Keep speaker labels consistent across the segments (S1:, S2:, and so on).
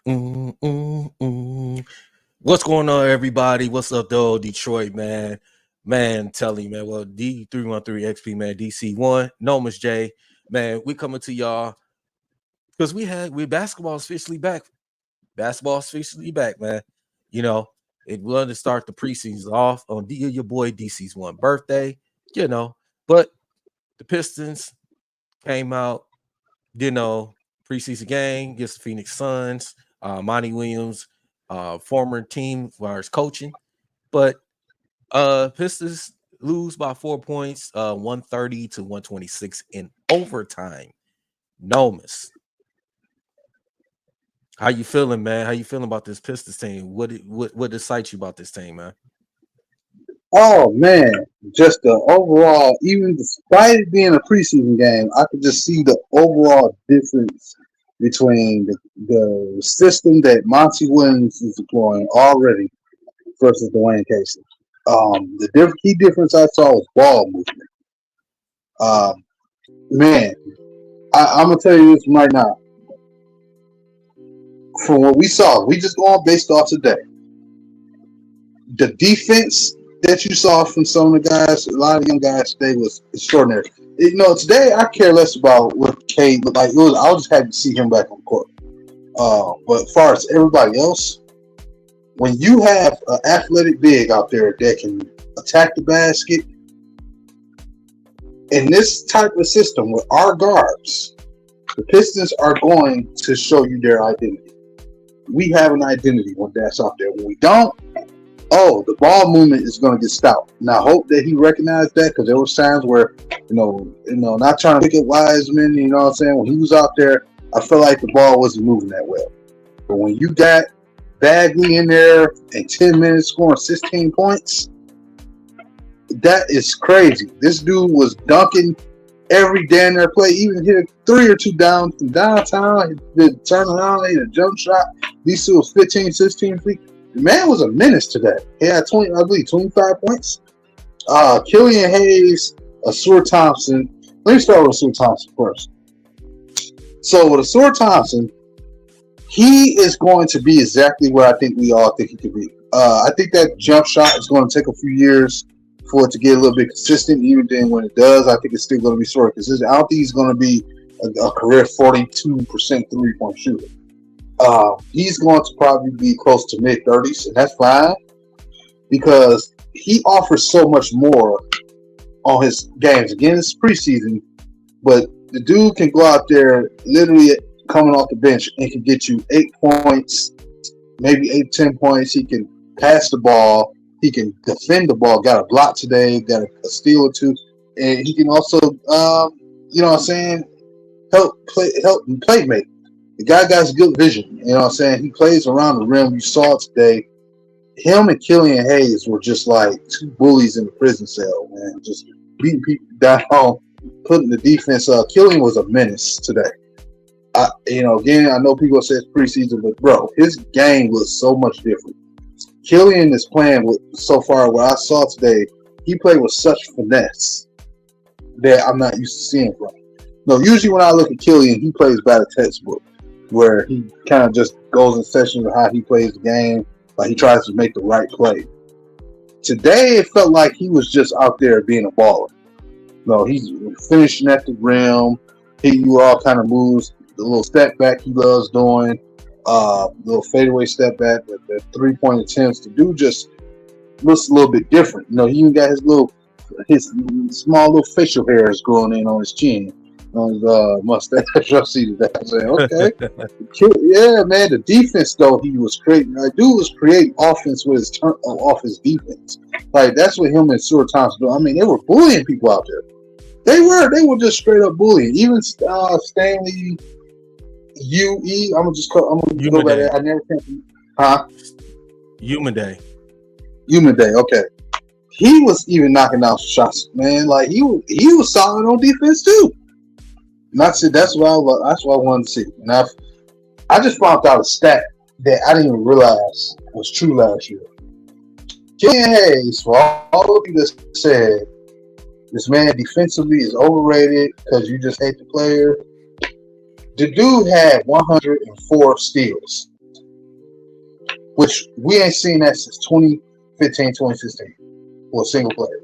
S1: Mm, mm, mm. What's going on, everybody? What's up, though, Detroit, man? Man, tell you, man. Well, D313XP, man, DC1, no Miss J, man. We coming to y'all because we basketball's officially back. Basketball's officially back, man. You know, it wanted to start the preseason off on your boy DC's birthday, you know, but the Pistons came out, you know, preseason game against the Phoenix Suns, Monty Williams, former team as far as coaching. But Pistons lose by 4 points, 130 to 126 in overtime. No miss. How you feeling, man? How you feeling about this Pistons team? What excites you about this team, man?
S2: Oh man, just the overall, even despite it being a preseason game, I could just see the overall difference between the system that Monty Williams is deploying already versus Dwayne Casey. The key difference I saw was ball movement. Um, man, I'm gonna tell you this right now. From what we saw, we just going based off today. The defense that you saw from some of the guys, a lot of young guys today was extraordinary. Today I care less about what Cade looked like. I was just happy to see him back on court. But as far as everybody else, when you have an athletic big out there that can attack the basket in this type of system with our guards, the Pistons are going to show you their identity. We have an identity when that's out there. When we don't, the ball movement is going to get stout. And I hope that he recognized that, because there was times where, not trying to pick up Wiseman, you know what I'm saying? When he was out there, I felt like the ball wasn't moving that well. But when you got Bagley in there in 10 minutes scoring 16 points, that is crazy. This dude was dunking every damn near play, even hit a 3 or 2 down from downtown. He did turn around, hit a jump shot. These two was 15, 16 feet. The man was a menace today. He had 25 points. Killian Hayes, Asur Thompson. Let me start with Asur Thompson first. So with Asur Thompson, he is going to be exactly what I think we all think he could be. I think that jump shot is going to take a few years for it to get a little bit consistent. Even then, when it does, I think it's still going to be sort of consistent. I don't think he's going to be a career 42% three-point shooter. He's going to probably be close to mid-30s, and that's fine, because he offers so much more on his games. Again, it's preseason, but the dude can go out there literally coming off the bench and can get you 8 points, maybe 10 points. He can pass the ball. He can defend the ball. Got a block today, got a steal or two, and he can also, help play make. The guy got good vision. You know what I'm saying? He plays around the rim. You saw it today. Him and Killian Hayes were just like two bullies in the prison cell, man. Just beating people down, putting the defense up. Killian was a menace today. Again, I know people say it's preseason, but bro, his game was so much different. Killian is playing with, so far what I saw today, he played with such finesse that I'm not used to seeing from him. No, usually when I look at Killian, he plays by the textbook, where he kind of just goes in sessions of how he plays the game, like he tries to make the right play. Today, it felt like he was just out there being a baller. No, he's finishing at the rim, hitting you all kind of moves, the little step back he loves doing, little fadeaway step back, the 3-point attempts. The dude just looks a little bit different. He even got his small little facial hairs growing in on his chin, on his mustache. I see that. I'm saying, okay, yeah, man. The defense though, he was creating. Dude was creating offense with his off his defense. Like that's what him and Asur Thompson do. I mean, they were bullying people out there. They were just straight up bullying. Even Stanley. I'm gonna go by that. I never can.
S1: Human Day.
S2: Okay. He was even knocking down shots, man. Like he was solid on defense too. And that's what I wanted to see. And I just found out a stat that I didn't even realize was true last year. Killian Hayes, for all of you that said this man defensively is overrated because you just hate the player. The dude had 104 steals. which we ain't seen that since 2015, 2016 for a single player.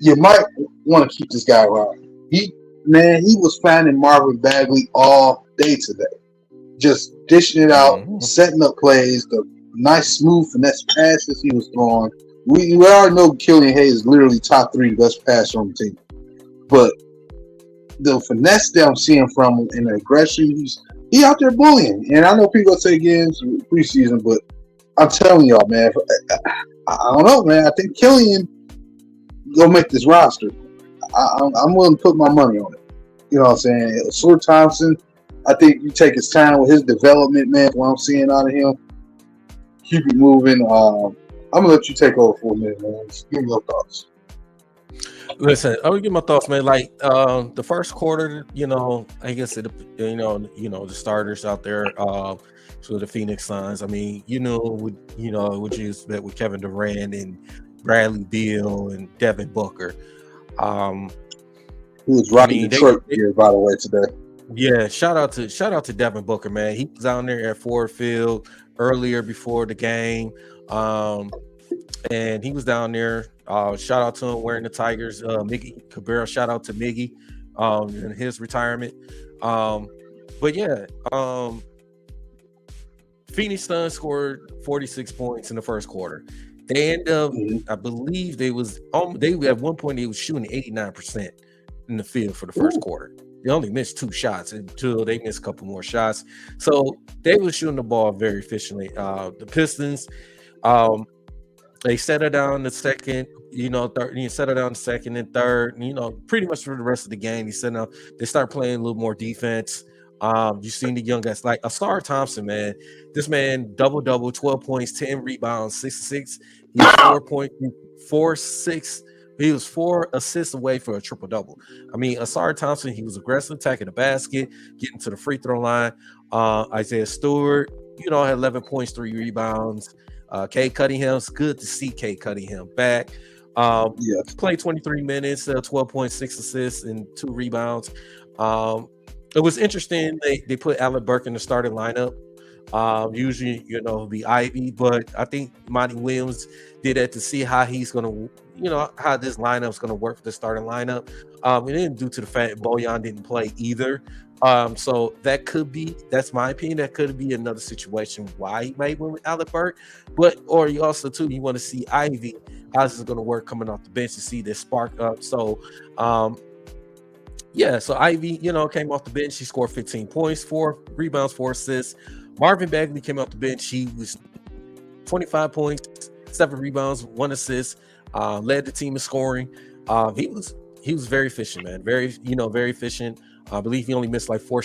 S2: You might want to keep this guy around. He was finding Marvin Bagley all day today. Just dishing it out, setting up plays, the nice smooth finesse passes he was throwing. We already know Killian Hayes is literally top 3 best passer on the team. But the finesse that I'm seeing from him and the aggression, he out there bullying. And I know people say again preseason, but I'm telling y'all, man, I don't know, man. I think Killian gonna make this roster. I'm willing to put my money on it. You know what I'm saying? Seward Thompson, I think you take his time with his development, man. What I'm seeing out of him, keep it moving. I'm gonna let you take over for a minute, man. Just give me your thoughts.
S1: Listen, I would give my thoughts, man. Like the first quarter, I guess the starters out there, so the Phoenix Suns. I mean, what you expect with Kevin Durant and Bradley Beal and Devin Booker.
S2: Who was rocking Detroit gear, by the way, today.
S1: Yeah, shout out to Devin Booker, man. He was down there at Ford Field earlier before the game, and he was down there. Shout out to him wearing the Tigers. Miggy Cabrera, shout out to Miggy in his retirement. But yeah, Phoenix Suns scored 46 points in the first quarter. They end up, I believe they at one point they was shooting 89% in the field for the first quarter. They only missed 2 shots until they missed a couple more shots. So they were shooting the ball very efficiently. The Pistons, they set it down the second, set it down the second and third, pretty much for the rest of the game. They start playing a little more defense. You've seen the young guys like Asar Thompson, man. This man double, 12 points, 10 rebounds, 6-6. He was 4 assists away for a triple double. I mean, Asar Thompson, he was aggressive, attacking the basket, getting to the free throw line. Isaiah Stewart, had 11 points, 3 rebounds. Cade Cunningham, it's good to see Cade Cunningham back. Played 23 minutes, 12.6 assists and 2 rebounds. It was interesting. They put Alec Burke in the starting lineup. Usually, it'll be Ivy, but I think Monty Williams did that to see how he's going to, how this lineup is going to work for the starting lineup. And then due to the fact Bojan didn't play either. So that's my opinion. That could be another situation why he might win with Alec Burke. Or you also, too, you want to see Ivy, how this is going to work coming off the bench to see this spark up. So, so Ivy, came off the bench. He scored 15 points, 4 rebounds, 4 assists. Marvin Bagley came off the bench. He was 25 points, 7 rebounds, 1 assist, led the team in scoring. He was very efficient, man. Very efficient. I believe he only missed like 4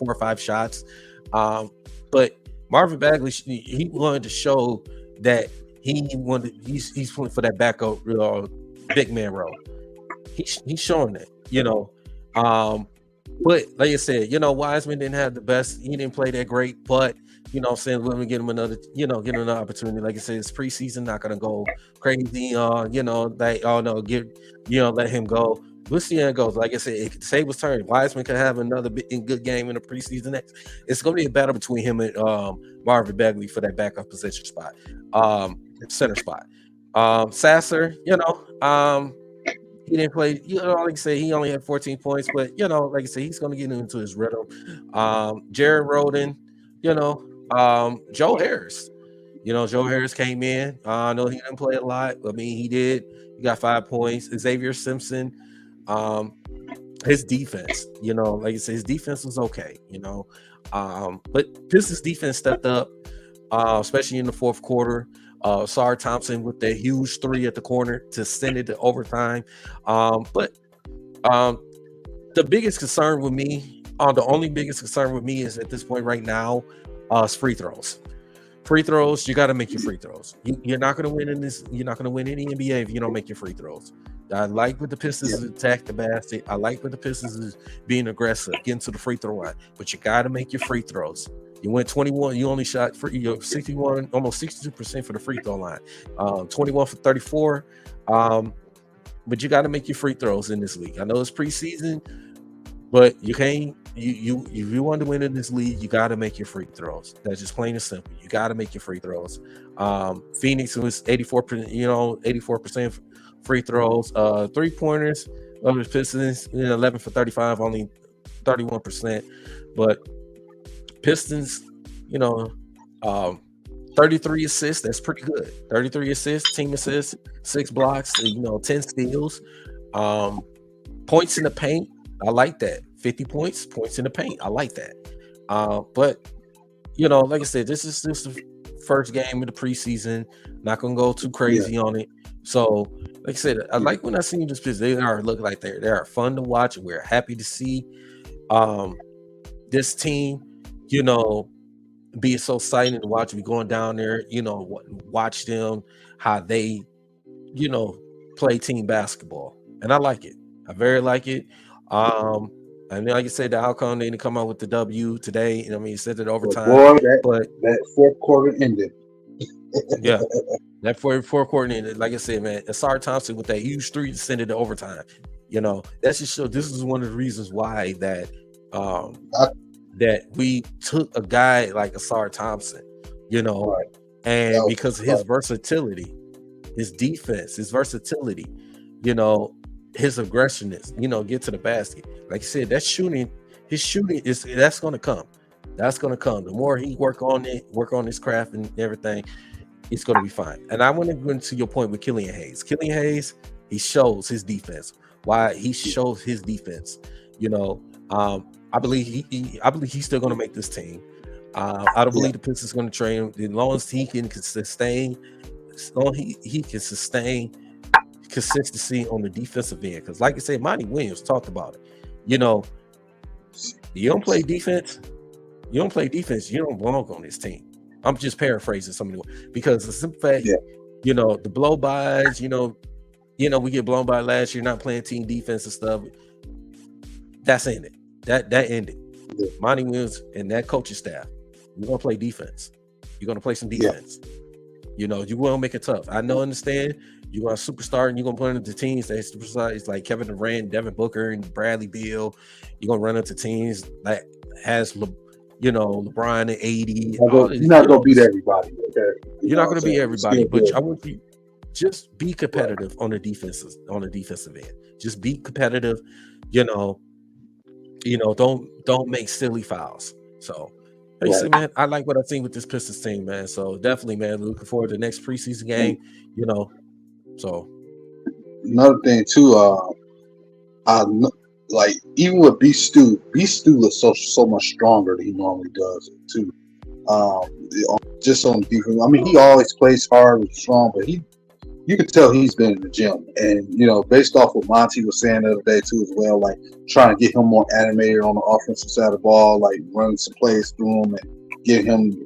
S1: or 5 shots. But Marvin Bagley, he wanted to show that he's pulling for that backup big man role. He's showing that, But like I said, Wiseman didn't have the best. He didn't play that great, but I'm saying let me get him another, get him another opportunity. Like I said, it's preseason, not gonna go crazy. Let him go. We'll see how it goes. Like I said, it could save his turn. Wiseman could have another good game in the preseason. It's gonna be a battle between him and Marvin Bagley for that backup position spot, center spot. Sasser, he didn't play, like I said, he only had 14 points, but, like I said, he's going to get into his rhythm. Jared Rhoden, Joe Harris. Joe Harris came in. I know he didn't play a lot. I mean, he did. He got 5 points. Xavier Simpson, his defense, like I said, his defense was okay, but Pistons defense stepped up, especially in the fourth quarter. Asar Thompson with the huge 3 at the corner to send it to overtime. But the biggest concern with me, the only biggest concern with me is at this point right now, is free throws. Free throws, you got to make your free throws. You're not going to win in this. You're not going to win any NBA if you don't make your free throws. I like what the Pistons attack the basket. I like what the Pistons is being aggressive, getting to the free throw line. But you got to make your free throws. You went 21. You only shot 61, almost 62% for the free throw line. 21 for 34. But you got to make your free throws in this league. I know it's preseason, But you can't. You if you want to win in this league, you got to make your free throws. That's just plain and simple. You got to make your free throws. Phoenix was 84%. 84% free throws. 3 pointers of the Pistons, 11 for 35, only 31%. But Pistons, you know, um, 33 assists. That's pretty good. 33 assists, team assists, 6 blocks. 10 steals. Um, Points in the paint. I like that. 50 points in the paint. I like that. But like I said, this is the first game of the preseason. Not gonna go too
S2: Yeah,
S1: crazy on it. So, like I said, I like when I see this because they are look like they are fun to watch, and we're happy to see this team, you know, be so exciting to watch. Me going down there, watch them how they, you know, play team basketball, and I like it. I very like it. Um, I mean, like you said, the outcome they didn't come out with the W today. I mean, you said it
S2: but
S1: overtime,
S2: boy,
S1: but
S2: that fourth quarter ended.
S1: yeah, that four coordinator, like I said, man, Asar Thompson with that huge three to send it to overtime. That's just show. This is one of the reasons why um
S2: I,
S1: that we took a guy like Asar Thompson, you know,
S2: right, that
S1: and
S2: was
S1: because of his
S2: tough.
S1: versatility, his defense, his versatility, you know, his aggressiveness, get to the basket. Like I said, his shooting that's gonna come. That's gonna come. The more he work on his craft and everything, it's gonna be fine. And I want to go into your point with Killian Hayes. Killian Hayes, he shows his defense. Why he shows his defense, you know. I believe I believe he's still gonna make this team. I don't
S2: Yeah,
S1: believe the Pistons going to trade him as long as he can sustain. As long as he can sustain consistency on the defensive end. Because, like I said, Monty Williams talked about it. You know, you don't play defense. You don't play defense. You don't belong on this team. I'm just paraphrasing something because the simple fact,
S2: yeah,
S1: the blow bys. We get blown by last year, not playing team defense and stuff. That's ended. That ended.
S2: yeah,
S1: Monty Williams and that coaching staff. We're gonna play defense. You're gonna play some
S2: yeah.
S1: defense. You will make it tough. I know, understand. You're gonna superstar and you're gonna put into teams that superstar. It's like Kevin Durant, Devin Booker, and Bradley Beal. You're gonna run into teams that has LeBron and AD. All
S2: You're
S1: this,
S2: not gonna beat everybody. Okay, you
S1: you're
S2: know
S1: not
S2: what I'm
S1: gonna beat
S2: saying? It's still
S1: everybody, but
S2: good.
S1: I want you just be
S2: Right.
S1: competitive on the defensive end. Just be competitive. You know, don't make silly fouls. So, like I
S2: Right.
S1: said, man, I like what I've seen with this Pistons team, man. So definitely, man, looking forward to the next preseason
S2: And
S1: game. You know, so
S2: another thing too, I kn- like even with B Stu looks so much stronger than he normally does too. Just on defense. I mean, he always plays hard and strong, but you can tell he's been in the gym. And based off what Monty was saying the other day too, as well, like trying to get him more animated on the offensive side of the ball, like running some plays through him and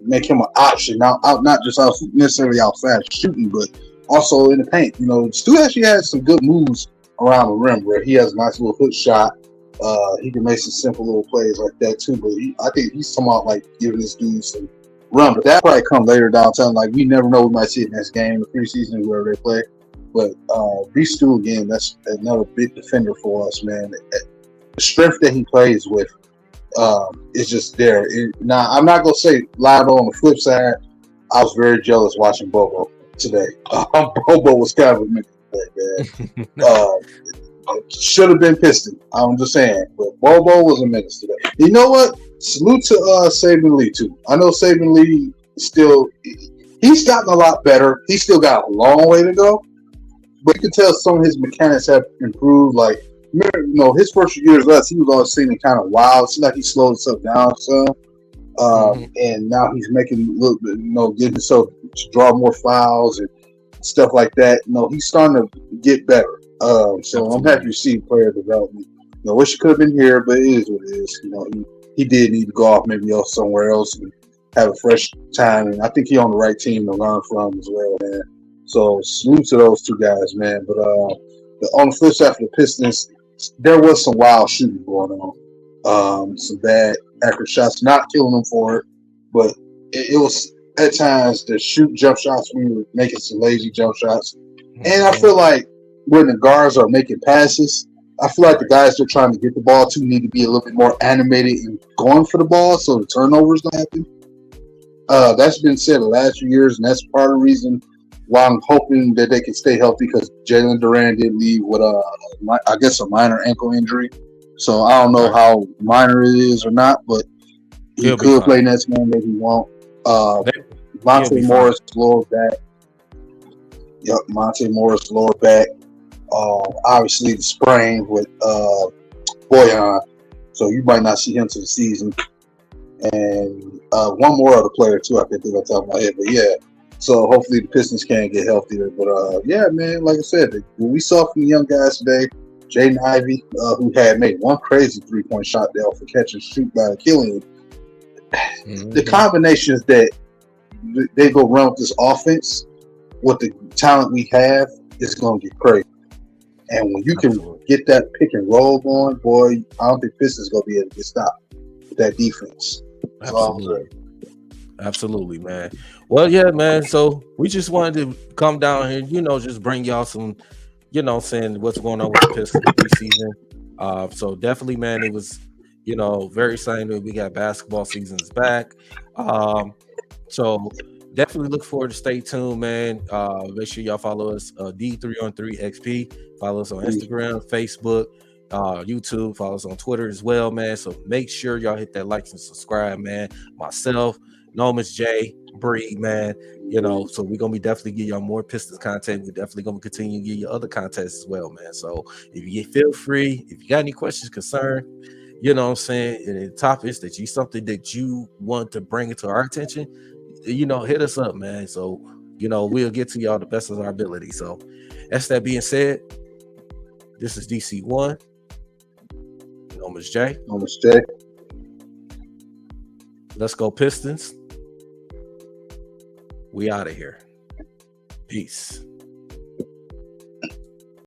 S2: make him an option. Not just necessarily outside shooting, but also in the paint. Stu actually has some good moves around the rim where he has a nice little hook shot. He can make some simple little plays like that too. But I think he's talking about like giving this dude some run. But that probably come later downtown. Like we never know, we might see it next game, the preseason, wherever they play. But B. Stu again, that's another big defender for us, man. The strength that he plays with is just there. Now I'm not gonna say lie though. On the flip side, I was very jealous watching Bobo today. Bobo was kind of a man. Should have been Piston. I'm just saying. But Bobo was a menace today. You know what? Salute to Saban Lee, too. I know Saban Lee he's gotten a lot better. He's still got a long way to go. But you can tell some of his mechanics have improved. Like, his first few years left, he was always seeming kind of wild. It seemed like he slowed himself down some. And now he's making a little bit, getting himself to draw more fouls and stuff like that. He's starting to get better. So I'm happy to see player development. Wish he could have been here, but it is what it is. He did need to go off maybe else somewhere else and have a fresh time. And I think he's on the right team to learn from as well, man. So salute to those two guys, man. But on the flip side for the Pistons, there was some wild shooting going on. Some bad accurate shots, not killing them for it, but it was at times the jump shots. We were making some lazy jump shots, and I feel like when the guards are making passes, I feel like the guys they're trying to get the ball to need to be a little bit more animated and going for the ball, so the turnovers don't happen. That's been said the last few years, and that's part of the reason why I'm hoping that they can stay healthy because Jalen Duran did leave with I guess a minor ankle injury. So I don't know how minor it is or not, but he
S1: He'll be
S2: could play
S1: fine.
S2: next game, maybe he won't.
S1: He'll be
S2: Monte
S1: fine.
S2: Morris lower back. Yep, Monte Morris lower back. Obviously the sprain with Boyan, so you might not see him to the season. And one more other player too, I can think on top of my head. But yeah, so hopefully the Pistons can get healthier. But yeah, man, like I said, what we saw from the young guys today, Jaden Ivey, who had made one crazy 3-point shot there for catch and shoot by Killian. The combinations that they go run with this offense, with the talent we have, is going to get crazy. And when you can get that pick and roll going, boy, I don't think Pistons going to be able to get stopped with that defense.
S1: Absolutely, man. Well, yeah, man. So we just wanted to come down here, just bring y'all some, saying what's going on with the Pistons preseason. So definitely, man, it was, very exciting that we got basketball seasons back. So definitely look forward to stay tuned, man. Make sure y'all follow us, D3on3XP. Follow us on Instagram, Facebook, YouTube. Follow us on Twitter as well, man. So make sure y'all hit that like and subscribe, man. Myself, Nomus J, Bree, man. So we're gonna be definitely give y'all more Pistons content. We're definitely gonna continue to give you other contests as well, man. So if you feel free, if you got any questions, concern, what I'm saying, and the topics that something that you want to bring it to our attention, hit us up, man. So, we'll get to y'all the best of our ability. So, as that being said, this is DC1. Nomus J. Let's go Pistons. We out of here. Peace.